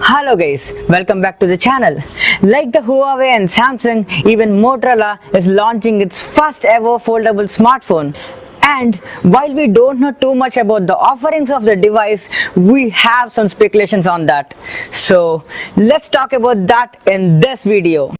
Hello guys, welcome back to the channel. Like the Huawei and Samsung, even Motorola is launching its first ever foldable smartphone. And while we don't know too much about the offerings of the device, we have some speculations on that. So let's talk about that in this video.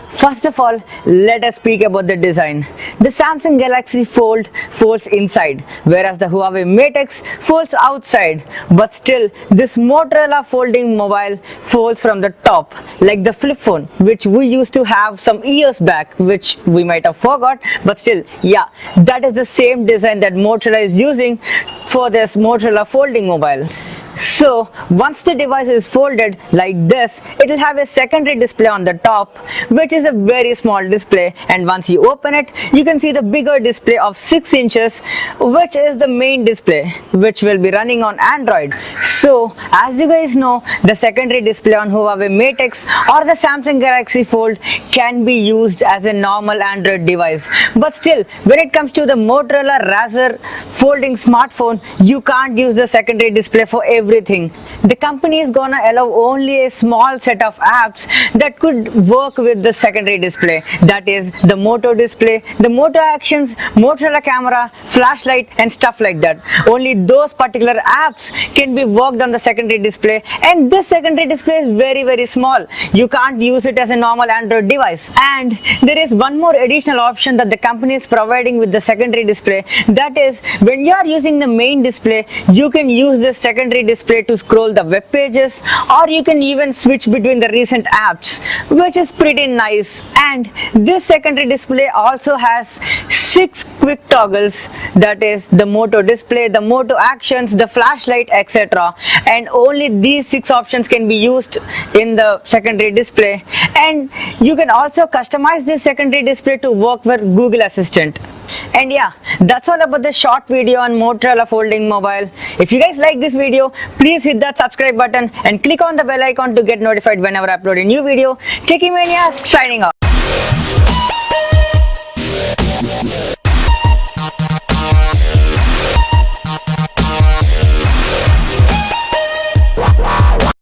First of all, let us speak about the design. The Samsung Galaxy Fold folds inside, whereas the Huawei Mate X folds outside. But still, this Motorola folding mobile folds from the top, like the flip phone, which we used to have some years back, which we might have forgot. But still, yeah, that is the same design that Motorola is using for this Motorola folding mobile. So once the device is folded like this, it will have a secondary display on the top, which is a very small display, and once you open it, you can see the bigger display of 6 inches, which is the main display, which will be running on Android. So as you guys know, the secondary display on Huawei Mate X or the Samsung Galaxy Fold can be used as a normal Android device. But still, when it comes to the Motorola Razr folding smartphone, you can't use the secondary display for everything. The company is gonna allow only a small set of apps that could work with the secondary display. That is the Moto Display, the Moto Actions, Motorola Camera, flashlight and stuff like that. Only those particular apps can be worked on the secondary display, and this secondary display is very small. You can't use it as a normal Android device. And there is one more additional option that the company is providing with the secondary display. That is, when you are using the main display, you can use this secondary display to scroll the web pages, or you can even switch between the recent apps, which is pretty nice. And this secondary display also has 6 quick toggles, that is the Moto Display, the Moto Actions, the flashlight, etc. And only these 6 options can be used in the secondary display. And you can also customize this secondary display to work with Google Assistant. And yeah, that's all about the short video on Motorola folding mobile. If you guys like this video, please hit that subscribe button and click on the bell icon to get notified whenever I upload a new video. Techie Mania signing off.